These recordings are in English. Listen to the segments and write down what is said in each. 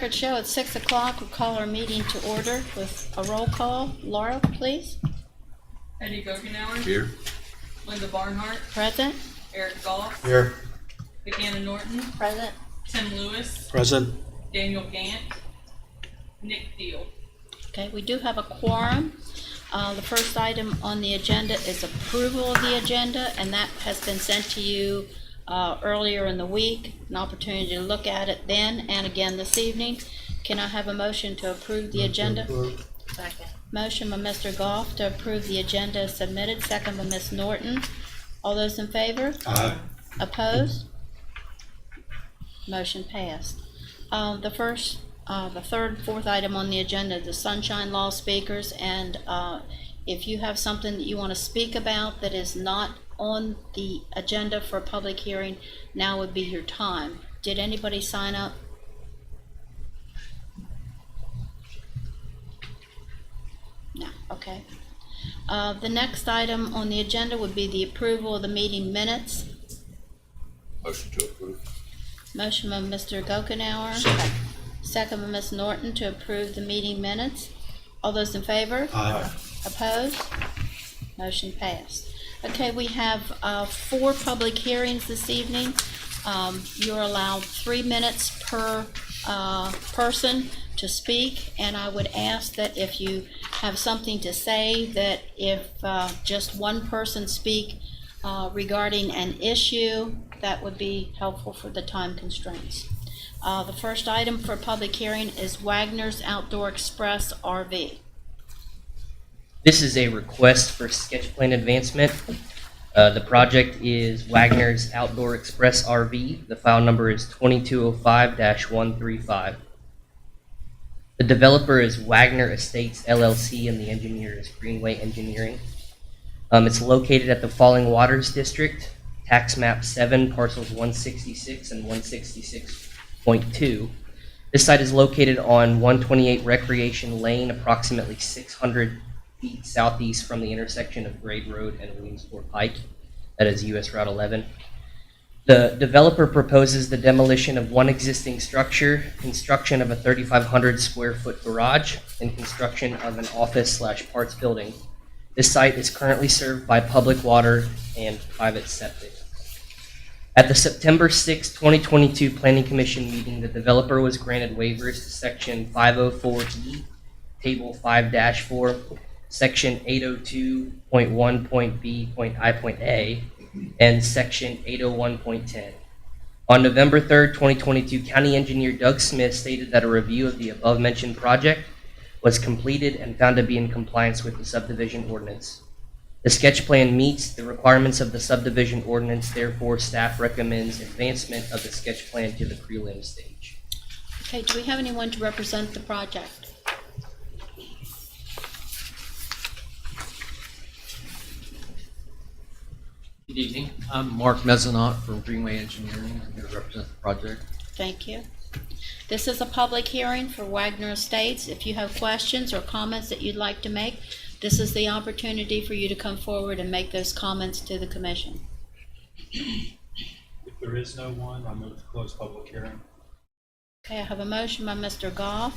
record show at 6 o'clock. We'll call our meeting to order with a roll call. Laura, please. Eddie Gokenauer. Here. Linda Barnhart. Present. Eric Goff. Here. Buchanan Norton. Present. Tim Lewis. Present. Daniel Gant. Nick Deal. Okay, we do have a quorum. The first item on the agenda is approval of the agenda, and that has been sent to you earlier in the week. An opportunity to look at it then and again this evening. Can I have a motion to approve the agenda? Second. Motion by Mr. Goff to approve the agenda as submitted, second by Ms. Norton. All those in favor? Aye. Opposed? Motion passed. The third, fourth item on the agenda is the Sunshine Law speakers, and if you have something that you want to speak about that is not on the agenda for a public hearing, now would be your time. Did anybody sign up? No, okay. The next item on the agenda would be the approval of the meeting minutes. Motion to approve. Motion by Mr. Gokenauer. Second by Ms. Norton to approve the meeting minutes. All those in favor? Aye. Opposed? Motion passed. Okay, we have 4 public hearings this evening. You're allowed 3 minutes per person to speak, and I would ask that if you have something to say, that if just one person speak regarding an issue, that would be helpful for the time constraints. The first item for public hearing is Wagner's Outdoor Express RV. This is a request for sketch plan advancement. The project is Wagner's Outdoor Express RV. The file number is 2205-135. The developer is Wagner Estates LLC, and the engineer is Greenway Engineering. It's located at the Falling Waters District, tax map 7, parcels 166 and 166.2. This site is located on 128 Recreation Lane, approximately 600 feet southeast from the intersection of Grade Road and Williamsport Pike. That is US Route 11. The developer proposes the demolition of one existing structure, construction of a 3,500 square foot garage, and construction of an office/parts building. This site is currently served by public water and private septic. At the September 6, 2022 Planning Commission meeting, the developer was granted waivers to Section 504E, Table 5-4, Section 802.1.B.I.A, and Section 801.10. On November 3, 2022, County Engineer Doug Smith stated that a review of the above-mentioned project was completed and found to be in compliance with the subdivision ordinance. The sketch plan meets the requirements of the subdivision ordinance, therefore staff recommends advancement of the sketch plan to the prelim stage. Okay, do we have anyone to represent the project? Good evening. I'm Mark Mezzanot from Greenway Engineering. I'm here to represent the project. Thank you. This is a public hearing for Wagner Estates. If you have questions or comments that you'd like to make, this is the opportunity for you to come forward and make those comments to the commission. If there is no one, I move to close public hearing. Okay, I have a motion by Mr. Goff,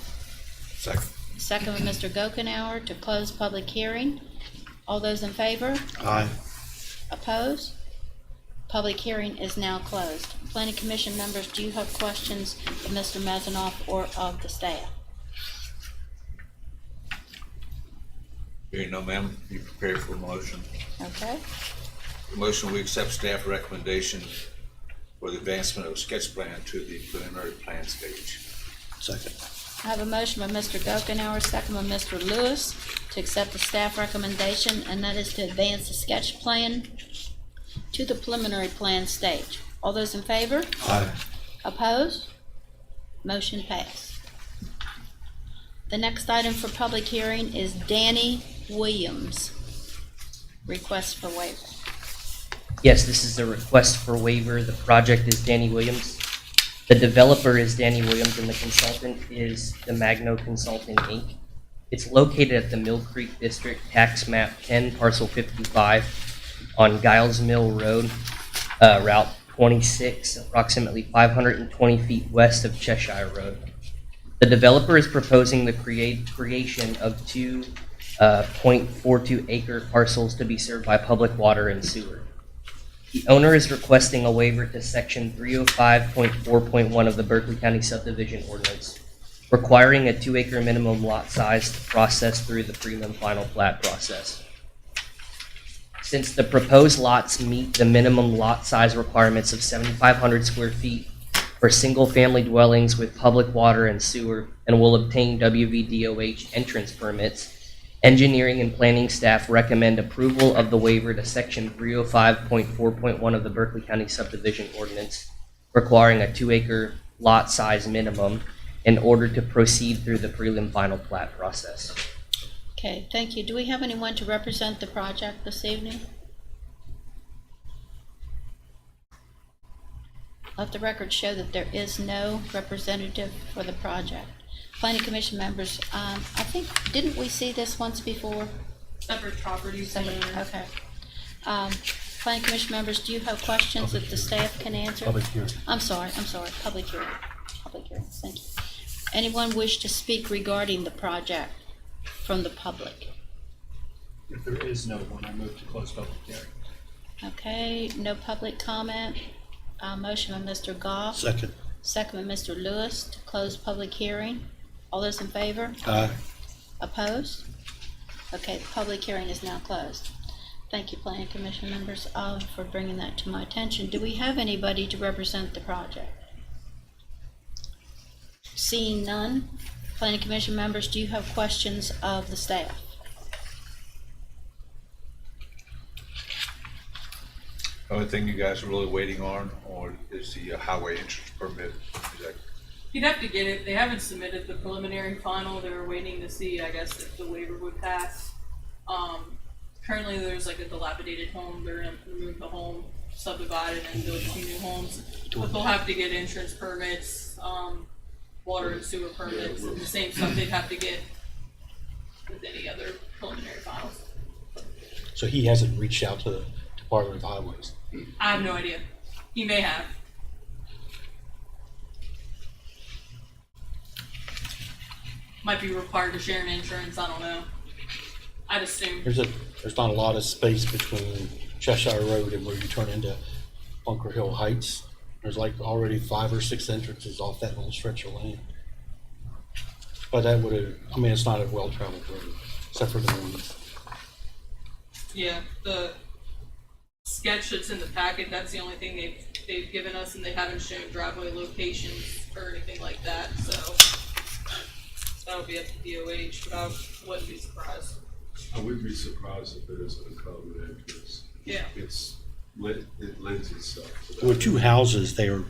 Second. second by Mr. Gokenauer to close public hearing. All those in favor? Aye. Opposed? Public hearing is now closed. Planning Commission members, do you have questions of Mr. Mezanoff or of the staff? Hearing no, ma'am, be prepared for a motion. Okay. The motion, we accept staff recommendation for the advancement of a sketch plan to the preliminary plan stage. Second. I have a motion by Mr. Gokenauer, second by Mr. Lewis to accept the staff recommendation, and that is to advance the sketch plan to the preliminary plan stage. All those in favor? Aye. Opposed? Motion passed. The next item for public hearing is Danny Williams. Request for waiver. Yes, this is a request for waiver. The project is Danny Williams. The developer is Danny Williams, and the consultant is the Magno Consulting, Inc. It's located at the Mill Creek District, tax map 10, parcel 55, on Giles Mill Road, Route 26, approximately 520 feet west of Cheshire Road. The developer is proposing the creation of two 0.42 acre parcels to be served by public water and sewer. The owner is requesting a waiver to section 305.4.1 of the Berkeley County subdivision ordinance, requiring a 2-acre minimum lot size to process through the prelim final plat process. Since the proposed lots meet the minimum lot size requirements of 7,500 square feet for single-family dwellings with public water and sewer and will obtain WVDOH entrance permits, engineering and planning staff recommend approval of the waiver to section 305.4.1 of the Berkeley County subdivision ordinance, requiring a 2-acre lot size minimum in order to proceed through the prelim final plat process. Okay, thank you. Do we have anyone to represent the project this evening? Let the record show that there is no representative for the project. Planning Commission members, I think, didn't we see this once before? Separate properties. Somebody, okay. Planning Commission members, do you have questions that the staff can answer? Public hearing. I'm sorry, public hearing. Thank you. Anyone wish to speak regarding the project from the public? If there is no one, I move to close public hearing. Okay, no public comment. Motion by Mr. Goff. Second. Second by Mr. Lewis to close public hearing. All those in favor? Aye. Opposed? Okay, the public hearing is now closed. Thank you, Planning Commission members, for bringing that to my attention. Do we have anybody to represent the project? Seeing none, Planning Commission members, do you have questions of the staff? The only thing you guys are really waiting on is the highway entrance permit. Is that You'd have to get it. They haven't submitted the preliminary final. They were waiting to see, I guess, if the waiver would pass. Currently, there's like a dilapidated home. They're gonna remove the home, subdivide it, and build 2 new homes. But they'll have to get entrance permits, water and sewer permits, and the same stuff they'd have to get with any other preliminary finals. So he hasn't reached out to the Department of Highways. I have no idea. He may have. Might be required to share an insurance. I don't know. I'd assume. There's not a lot of space between Cheshire Road and where you turn into Bunker Hill Heights. There's like already 5 or 6 entrances off that little stretch of land. But that would have, I mean, it's not a well-traveled road, except for the ones. Yeah, the sketch that's in the packet, that's the only thing they've given us, and they haven't shown driveway locations or anything like that, so that'll be up to DOH, but I wouldn't be surprised. I wouldn't be surprised if it isn't a common entrance. Yeah. It lends itself to that. There were 2 houses there,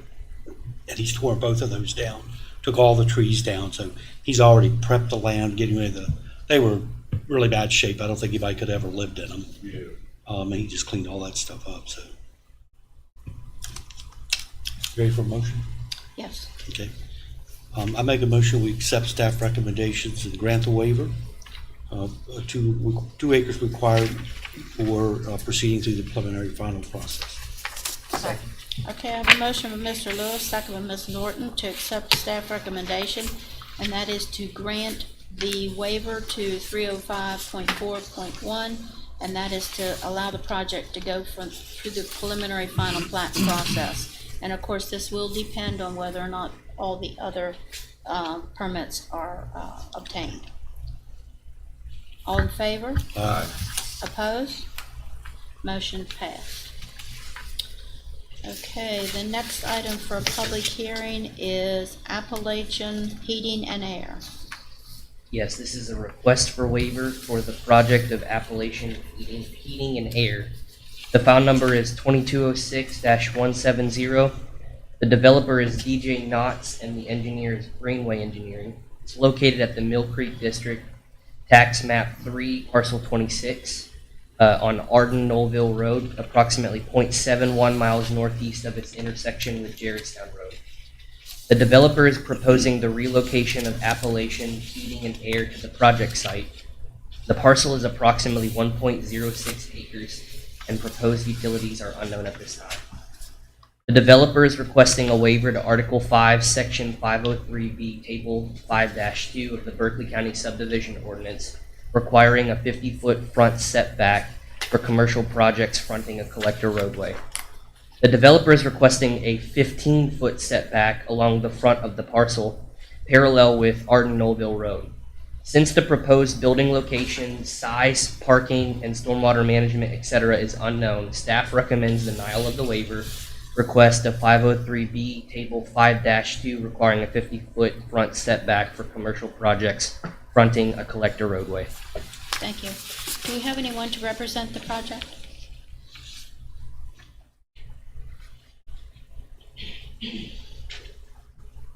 and he's torn both of those down, took all the trees down, so he's already prepped the land, getting rid of they were really bad shape. I don't think anybody could ever lived in them. Yeah. And he just cleaned all that stuff up, so. Ready for a motion? Yes. Okay. I make a motion, we accept staff recommendations and grant the waiver. 2 acres required for proceeding through the preliminary final process. Okay, I have a motion by Mr. Lewis, second by Ms. Norton to accept the staff recommendation, and that is to grant the waiver to 305.4.1, and that is to allow the project to go through the preliminary final plats process. And of course, this will depend on whether or not all the other permits are obtained. All in favor? Aye. Opposed? Motion passed. Okay, the next item for a public hearing is Appalachian Heating and Air. Yes, this is a request for waiver for the project of Appalachian Heating and Air. The file number is 2206-170. The developer is DJ Knotts and the engineer is Greenway Engineering. It's located at the Mill Creek District, tax map 3, parcel 26, on Arden-Knollville Road, approximately 0.71 miles northeast of its intersection with Jarrettstown Road. The developer is proposing the relocation of Appalachian Heating and Air to the project site. The parcel is approximately 1.06 acres, and proposed utilities are unknown at this time. The developer is requesting a waiver to Article 5, Section 503B, Table 5-2 of the Berkeley County Subdivision Ordinance, requiring a 50-foot front setback for commercial projects fronting a collector roadway. The developer is requesting a 15-foot setback along the front of the parcel, parallel with Arden Knowlville Road. Since the proposed building location, size, parking, and stormwater management, etc. is unknown, staff recommends denial of the waiver. Request of 503B, Table 5-2, requiring a 50-foot front setback for commercial projects fronting a collector roadway. Thank you. Do we have anyone to represent the project? Good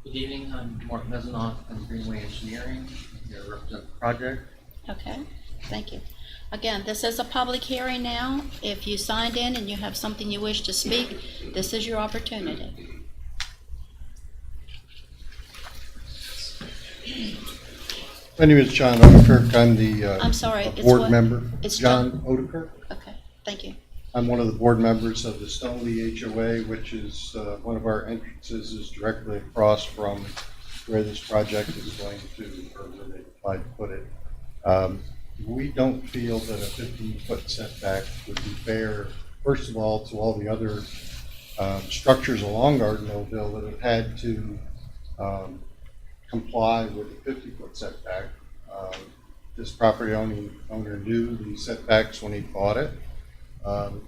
evening, I'm Mark Mezzanotte from Greenway Engineering. I'm here to represent the project. Okay, thank you. Again, this is a public hearing now. If you signed in and you have something you wish to speak, this is your opportunity. My name is John Odekirk. I'm the I'm sorry, it's board what? member. It's John Odekirk. Okay, thank you. I'm one of the board members of the Stoneley HOA, which is one of our entrances is directly across from where this project is going to, or where they applied to put it. We don't feel that a 15-foot setback would be fair, first of all, to all the other structures along Ardenville that have had to comply with the 50-foot setback. This property owner knew the setbacks when he bought it,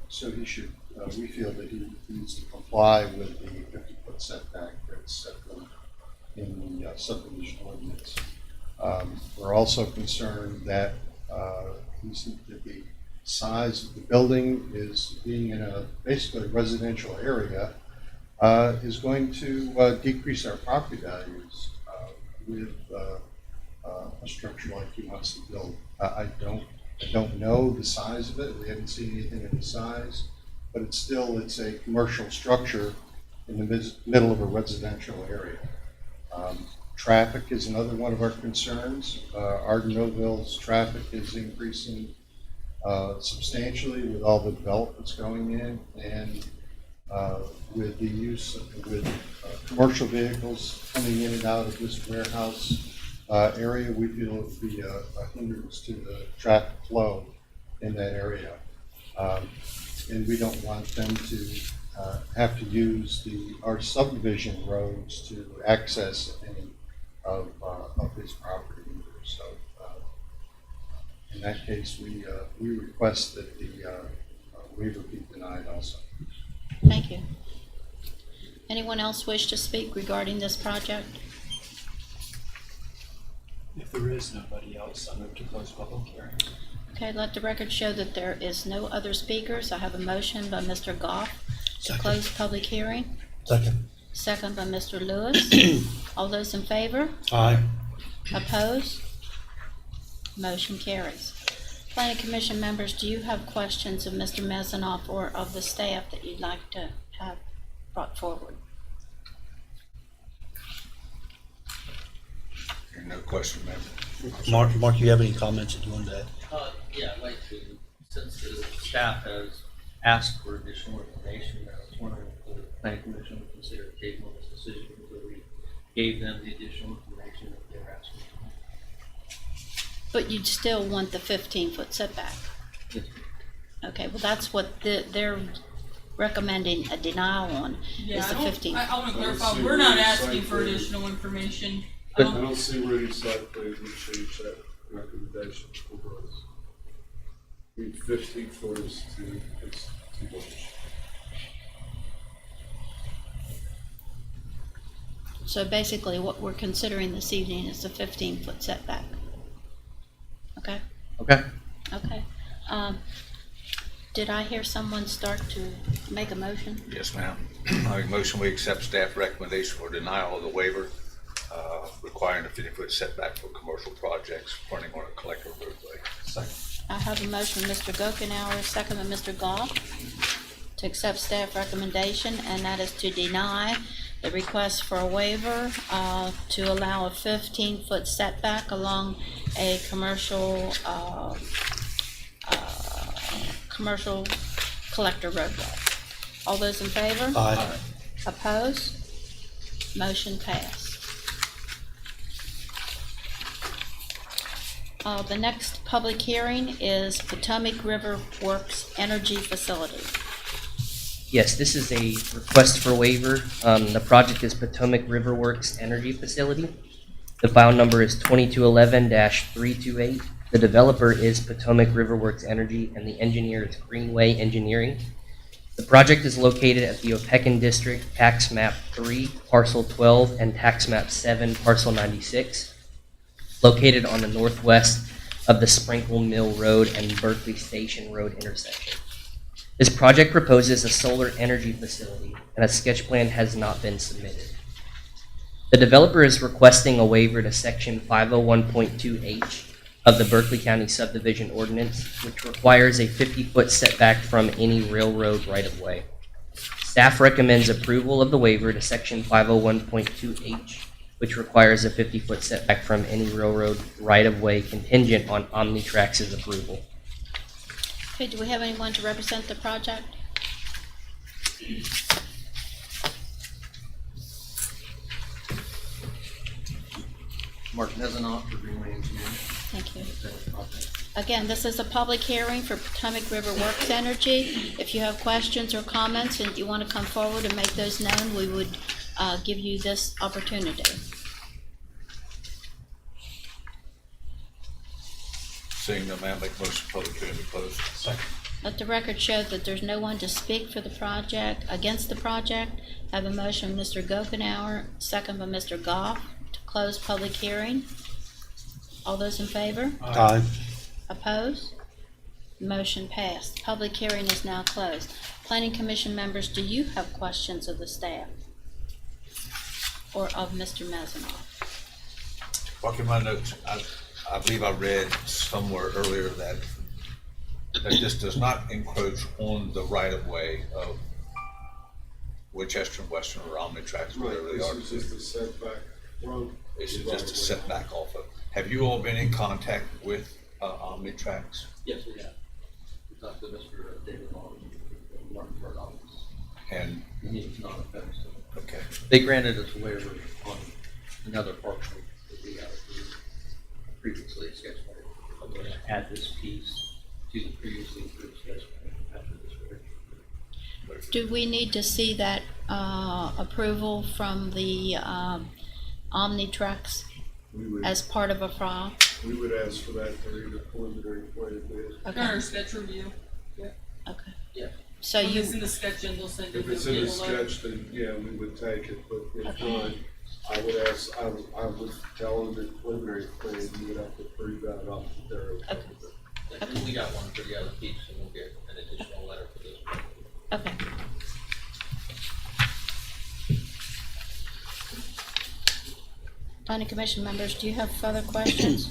so he should. We feel that he needs to comply with the 50-foot setback that's set in the subdivision ordinance. We're also concerned that the size of the building is being in a basically residential area is going to decrease our property values with a structure like he wants to build. I don't know the size of it. We haven't seen anything of the size, but it's a commercial structure in the middle of a residential area. Traffic is another one of our concerns. Ardenville's traffic is increasing substantially with all the developments going in, and with the use with commercial vehicles coming in and out of this warehouse area, we feel it would be a hindrance to the traffic flow in that area. And we don't want them to have to use our subdivision roads to access any of his property either. So in that case, we request that the waiver be denied also. Thank you. Anyone else wish to speak regarding this project? If there is nobody else, I move to close public hearing. Okay, let the record show that there is no other speakers. I have a motion by Mr. Goff to close public hearing. Second. Second by Mr. Lewis. All those in favor? Aye. Opposed? Motion carries. Planning Commission members, do you have questions of Mr. Mezzanoff or of the staff that you'd like to have brought forward? No question, ma'am. Mark, you have any comments that you wanted to add? Yeah, I'd like to, since the staff has asked for additional information, I was wondering if the planning commission would consider taking this decision until we gave them the additional information that they're asking for. But you'd still want the 15-foot setback. Yes. Okay, well, that's what they're recommending a denial on, is the 15. I want to clarify, we're not asking for additional information. I don't see where your site plan would change that recommendation for us. I mean, 15 foot is too much. So basically, what we're considering this evening is the 15-foot setback. Okay? Okay. Okay. Did I hear someone start to make a motion? Yes, ma'am. I make a motion we accept staff recommendation for denial of the waiver requiring a 50-foot setback for commercial projects running on a collector roadway. Second. I have a motion, Mr. Gokenhour, second by Mr. Goff, to accept staff recommendation, and that is to deny the request for a waiver to allow a 15-foot setback along a commercial collector roadway. All those in favor? Aye. Opposed? Motion passed. The next public hearing is Potomac River Works Energy Facility. Yes, this is a request for waiver. The project is Potomac River Works Energy Facility. The file number is 2211-328. The developer is Potomac River Works Energy, and the engineer is Greenway Engineering. The project is located at the Opequon District, Tax Map 3, Parcel 12, and Tax Map 7, Parcel 96, located on the northwest of the Sprinkle Mill Road and Berkeley Station Road intersection. This project proposes a solar energy facility, and a sketch plan has not been submitted. The developer is requesting a waiver to Section 501.2H of the Berkeley County Subdivision Ordinance, which requires a 50-foot setback from any railroad right-of-way. Staff recommends approval of the waiver to Section 501.2H, which requires a 50-foot setback from any railroad right-of-way contingent on Omnitrax's approval. Okay, do we have anyone to represent the project? Mark Nezanoff for Greenway Engineering. Thank you. Again, this is a public hearing for Potomac River Works Energy. If you have questions or comments and you want to come forward and make those known, we would give you this opportunity. Seeing no man, make motion public hearing to close. Second. Let the record show that there's no one to speak for the project, against the project. I have a motion by Mr. Gokenhour, second by Mr. Goff, to close public hearing. All those in favor? Aye. Opposed? Motion passed. Public hearing is now closed. Planning Commission members, do you have questions of the staff? Or of Mr. Mazanoff? Walking my notes, I believe I read somewhere earlier that this does not encroach on the right-of-way of Winchester and Western or Omnitrax, Right, whatever they are. this is just a setback from. This is just a setback off of. Have you all been in contact with Omnitrax? Yes, we have. We talked to Mr. David Long, from Martinsburg office, And, and he was not opposed to it. okay, They granted us a waiver on another parcel that we had previously sketched. I'm going to add this piece to the previously approved sketch plan after this waiver. Do we need to see that approval from the Omnitrax We would, as part of a file? we would ask for that during the preliminary plan bid. Okay, Or sketch review. okay. Yeah. So When you, it's in the sketch, and they'll send it. If it's in the sketch, then yeah, we would take it, but if Okay. not, I would ask, I would tell them that preliminary plan, you would have to prove that up that they're okay with it. And we got one for the other piece, and we'll get an additional letter for this one. okay. Planning Commission members, do you have further questions?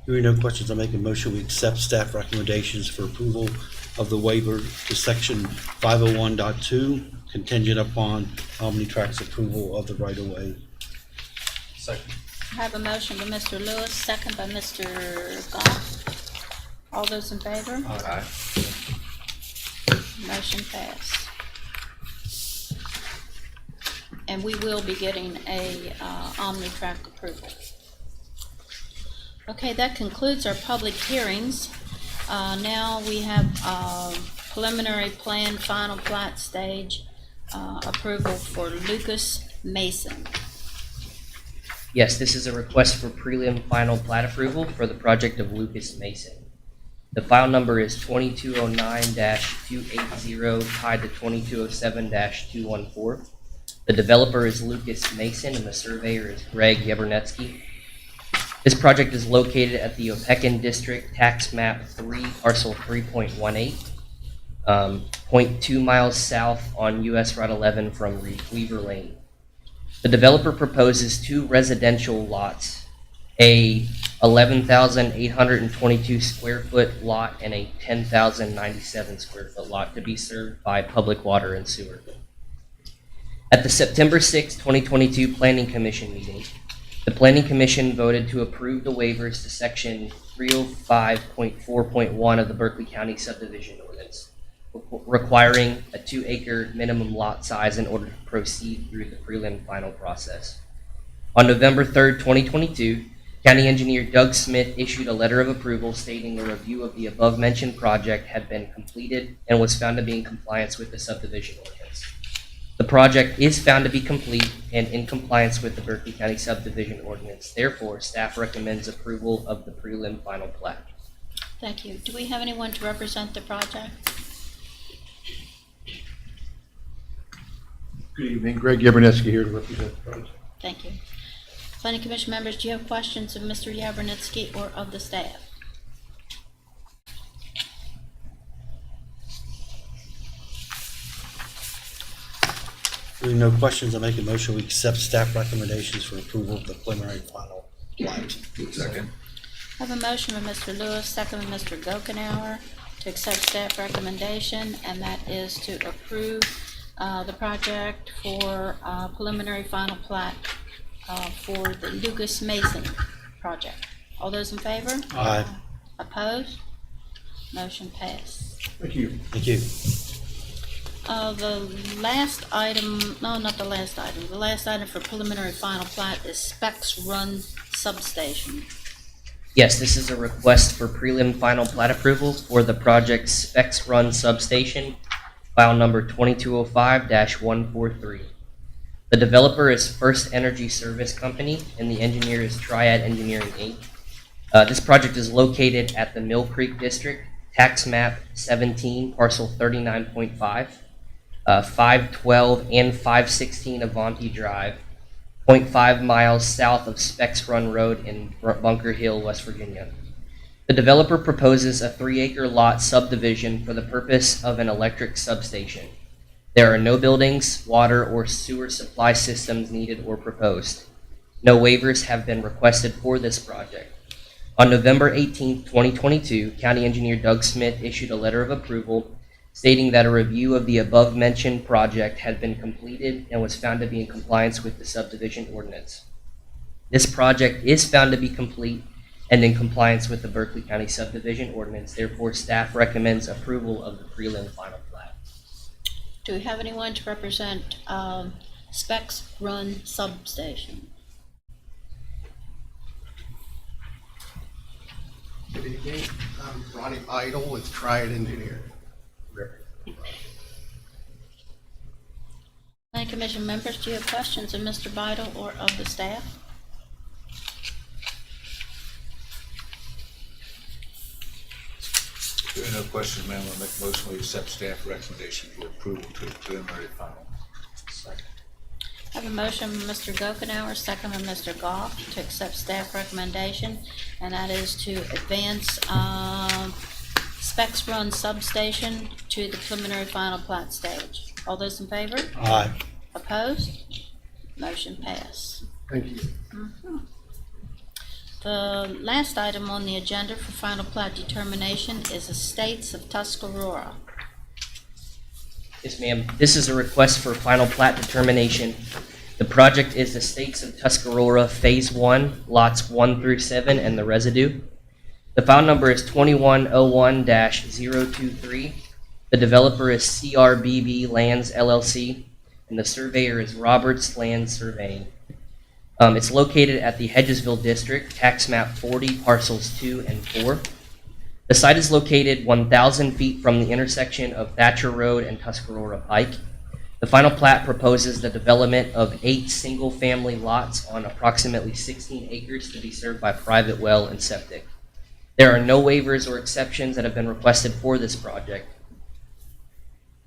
Hearing no questions, I make a motion, we accept staff recommendations for approval of the waiver to section 501.2, contingent upon Omnitrax approval of the right-of-way. Second. I have a motion by Mr. Lewis, second by Mr. Goff. All those in favor? aye. Motion passed. And we will be getting a Omnitrack approval. Okay, that concludes our public hearings. Now we have preliminary plan, final plat stage approval for Lucas Mason. Yes, this is a request for prelim final plat approval for the project of Lucas Mason. The file number is 2209-280 tied to 2207-214. The developer is Lucas Mason and the surveyor is Greg Yabernetsky. This project is located at the Opequon District, Tax Map 3, Parcel 3.18, 0.2 miles south on US Route 11 from Weaver Lane. The developer proposes two residential lots, a 11,822 square foot lot and a 10,097 square foot lot to be served by public water and sewer. At the September 6, 2022 Planning Commission meeting, the Planning Commission voted to approve the waivers to Section 305.4.1 of the Berkeley County Subdivision Ordinance, requiring a 2-acre minimum lot size in order to proceed through the prelim final process. On November 3rd, 2022, County Engineer Doug Smith issued a letter of approval stating the review of the above-mentioned project had been completed and was found to be in compliance with the subdivision ordinance. The project is found to be complete and in compliance with the Berkeley County subdivision ordinance. Therefore, staff recommends approval of the prelim final plat. Thank you. Do we have anyone to represent the project? Good evening, Greg Yaberneski here to represent the project. Thank you. Planning Commission members, do you have questions of Mr. Yabernitzky or of the staff? Hearing no questions, I make a motion, we accept staff recommendations for approval of the preliminary final plat. Second. I have a motion by Mr. Lewis, second by Mr. Gokenhour to accept staff recommendation, and that is to approve the project for preliminary final plat for the Lucas Mason project. All those in favor? Aye. Opposed? Motion passed. Thank you. Thank you. The last item, no, not the last item. The last item for preliminary final plat is Specs Run Substation. Yes, this is a request for prelim final plat approval for the project Specs Run Substation, file number 2205-143. The developer is First Energy Service Company, and the engineer is Triad Engineering, Inc. This project is located at the Mill Creek District, tax map 17, parcel 39.5, 512 and 516 Avanti Drive, 0.5 miles south of Specs Run Road in Bunker Hill, West Virginia. The developer proposes a 3-acre lot subdivision for the purpose of an electric substation. There are no buildings, water, or sewer supply systems needed or proposed. No waivers have been requested for this project. On November 18, 2022, County Engineer Doug Smith issued a letter of approval stating that a review of the above-mentioned project had been completed and was found to be in compliance with the subdivision ordinance. This project is found to be complete and in compliance with the Berkeley County subdivision ordinance. Therefore, staff recommends approval of the prelim final plat. Do we have anyone to represent Specs Run Substation? Good evening. I'm Ronnie Idle with Triad Engineering. Planning Commission members, do you have questions of Mr. Beidle or of the staff? There are no questions, ma'am. I'll make a motion we accept staff recommendation for approval to the preliminary final. Second. I have a motion from Mr. Gokenhour, second from Mr. Goff to accept staff recommendation, and that is to advance Specs Run Substation to the preliminary final plat stage. All those in favor? Aye. Opposed? Motion passed. Thank you. The last item on the agenda for final plat determination is Estates of Tuscarora. Yes, ma'am. This is a request for final plat determination. The project is Estates of Tuscarora Phase 1, lots 1 through 7, and the residue. The file number is 2101-023. The developer is CRBB Lands LLC, and the surveyor is Roberts Land Surveying. It's located at the Hedgesville District, tax map 40, parcels 2 and 4. The site is located 1,000 feet from the intersection of Thatcher Road and Tuscarora Pike. The final plat proposes the development of 8 single-family lots on approximately 16 acres to be served by private well and septic. There are no waivers or exceptions that have been requested for this project.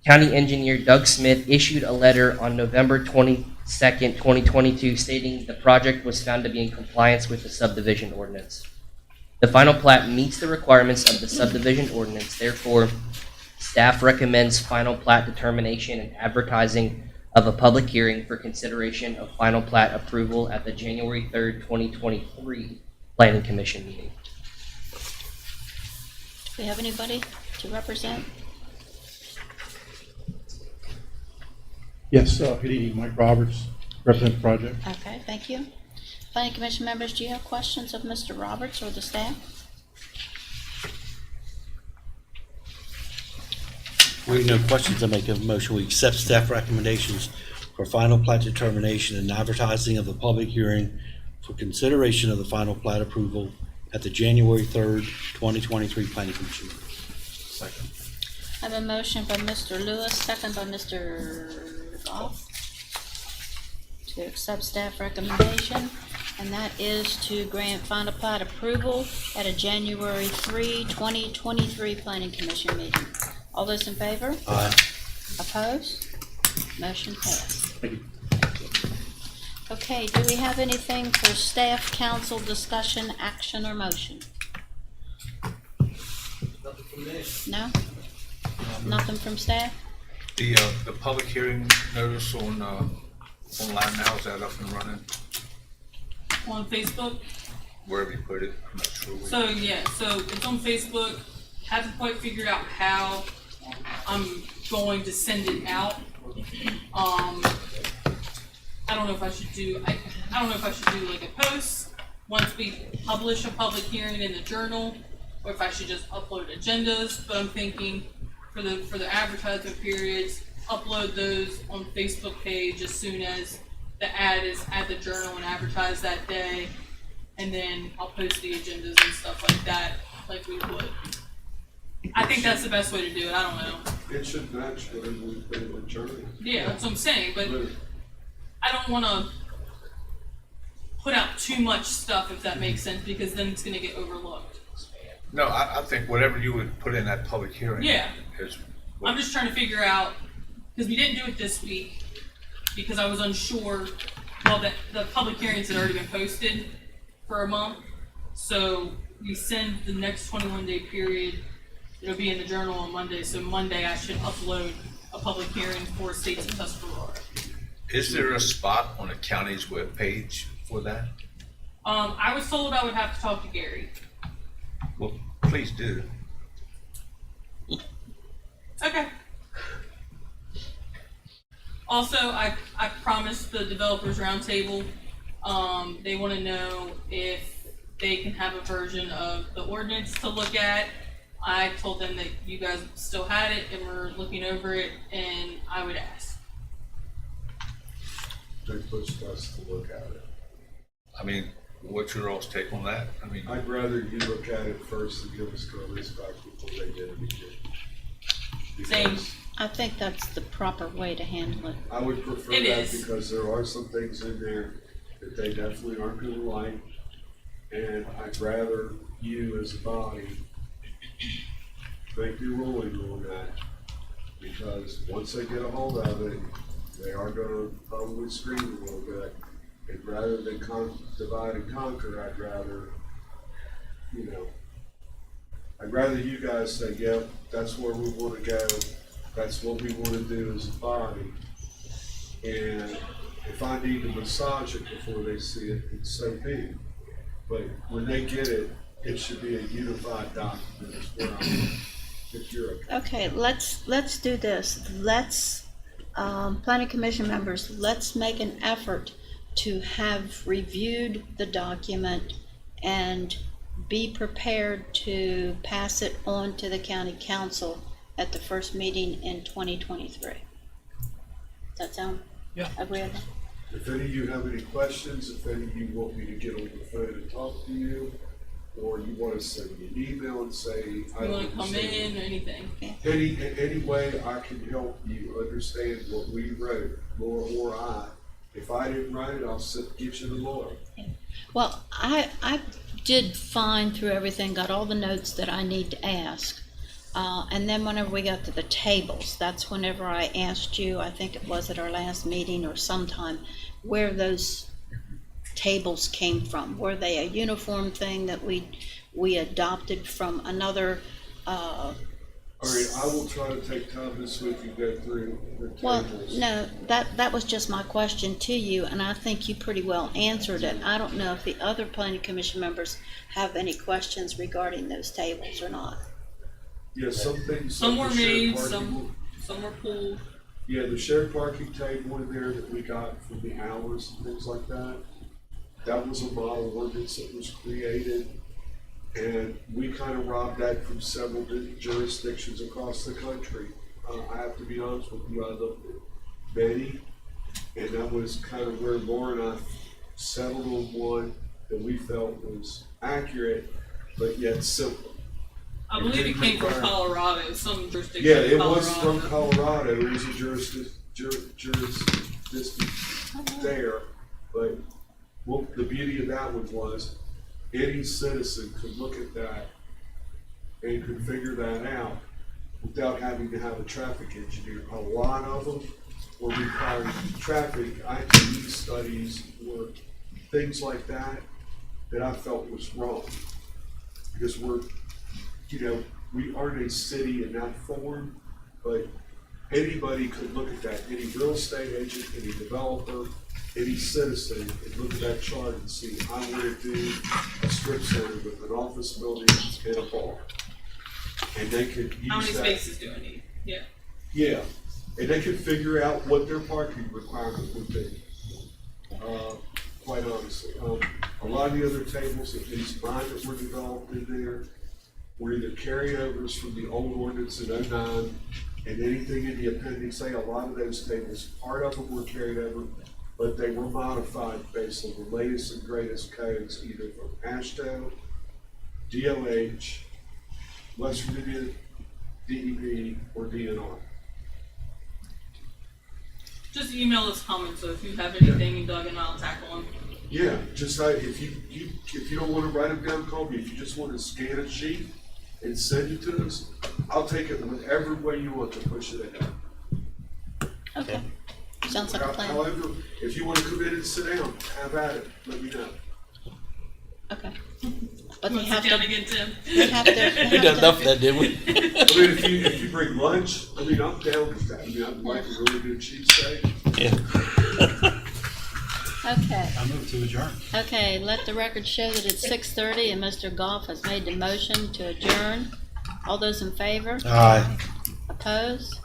County Engineer Doug Smith issued a letter on November 22nd, 2022, stating the project was found to be in compliance with the subdivision ordinance. The final plat meets the requirements of the subdivision ordinance. Therefore, staff recommends final plat determination and advertising of a public hearing for consideration of final plat approval at the January 3rd, 2023 Planning Commission meeting. Do we have anybody to represent? Yes, good evening, Mike Roberts, represent the project. Okay, thank you. Planning Commission members, do you have questions of Mr. Roberts or the staff? Reading no questions, I make a motion, we accept staff recommendations for final plat determination and advertising of the public hearing for consideration of the final plat approval at the January 3rd, 2023 Planning Commission. Second. I have a motion by Mr. Lewis, second by Mr. Goff, to accept staff recommendation, and that is to grant final plat approval at a January 3, 2023 Planning Commission meeting. All those in favor? Aye. Opposed? Motion passed. Thank you. Okay, do we have anything for staff, council, discussion, action, or motion? Nothing from me. No? Nothing from staff? The public hearing notice on, online now, is that up and running? On Facebook. Wherever you put it, I'm not sure. So yeah, so it's on Facebook. Haven't quite figured out how I'm going to send it out. I don't know if I should do. I don't know if I should do like a post once we publish a public hearing in the journal, or if I should just upload agendas. But I'm thinking for the advertisement periods, upload those on Facebook page as soon as the ad is at the journal and advertised that day, and then I'll post the agendas and stuff like that, like we would. I think that's the best way to do it. I don't know. It should match whatever we put in the journal. Yeah, that's what I'm saying, but I don't want to put out too much stuff, if that makes sense, because then it's going to get overlooked. No, I think whatever you would put in that public hearing. Yeah. Is I'm just trying to figure out, because we didn't do it this week, because I was unsure, well, that the public hearings had already been posted for a month, so we send the next 21-day period, it'll be in the journal on Monday, so Monday I should upload a public hearing for States of Tuscarora. Is there a spot on the county's webpage for that? I was told I would have to talk to Gary. Well, please do. Okay. Also, I promised the developers roundtable, they want to know if they can have a version of the ordinance to look at. I told them that you guys still had it and were looking over it, and I would ask. They pushed us to look at it. I mean, what's your all's take on that? I mean, I'd rather you look at it first and give us comments back before they did anything. Same. I think that's the proper way to handle it. I would prefer It that is. because there are some things in there that they definitely aren't gonna like. And I'd rather you as a body make your ruling on that. Because once they get a hold of it, they are gonna probably scream a little bit. And rather than divide and conquer, I'd rather, I'd rather you guys say, yep, that's where we wanna go. That's what we wanna do as a body. And if I need to massage it before they see it, it's so be it. But when they get it, it should be a unified document is what I'm, if you're okay. Okay, let's do this. Let's, planning commission members, let's make an effort to have reviewed the document and be prepared to pass it on to the county council at the first meeting in 2023. Does that sound agreeable? If any of you have any questions, if any of you want me to get on the phone and talk to you, or you want to send me an email and say, You I want to come understand. in or anything? Any way I can help you understand what we wrote, Laura or I. If I didn't write it, I'll get you the lawyer. Well, I did fine through everything, got all the notes that I need to ask. And then whenever we got to the tables, that's whenever I asked you, I think it was at our last meeting or sometime, where those tables came from. Were they a uniform thing that we adopted from another, All right, I will try to take time this week and go through the well, tables. no, that was just my question to you, and I think you pretty well answered it. I don't know if the other planning commission members have any questions regarding those tables or not. Yeah, some things. Some like were the shared made, parking- some were pulled. Yeah, the shared parking table in there that we got from the hours and things like that. That was a model ordinance that was created. And we kind of robbed that from several jurisdictions across the country. I have to be honest with you, I looked at many, and that was kind of where Laura and I settled on one that we felt was accurate, but yet simple. I believe it came from Colorado, some jurisdiction Yeah, in it was from Colorado. Colorado, it was a jurisdiction there, but what the beauty of that one was, any citizen could look at that and could figure that out without having to have a traffic engineer. A lot of them were requiring traffic ITE studies or things like that, that I felt was wrong. Because we aren't a city in that form, but anybody could look at that, any real estate agent, any developer, any citizen could look at that chart and see, I want to do a strip center with an office building and a bar. And they could use that. How many spaces do I need? Yeah. Yeah, and they could figure out what their parking requirement would be. Quite honestly, a lot of the other tables, at least mine that were developed in there, were either carryovers from the old ordinance in '09, and anything in the appendix A, a lot of those tables, part of them were carried over, but they were modified based on the latest and greatest codes, either from AASHTO, DOH, West Virginia, DEP, or DNR. Just email us comments, so if you have anything, Doug and I'll tackle them. Yeah, just if you don't want to write them down, call me. If you just want to scan a sheet and send it to us, I'll take it whatever way you want to push it ahead. Okay, sounds like a plan. However, if you want to come in and sit down, have at it. Let me know. Okay. But You they want to have sit down to, again, Tim? they have to. We done enough of that, didn't we? I mean, if you bring lunch, I'm down with that. I mean, I'd like a really good cheesesteak. Yeah. Okay, I move to adjourn. okay, let the record show that it's 6:30 and Mr. Goff has made the motion to adjourn. All those in favor? Aye. Opposed?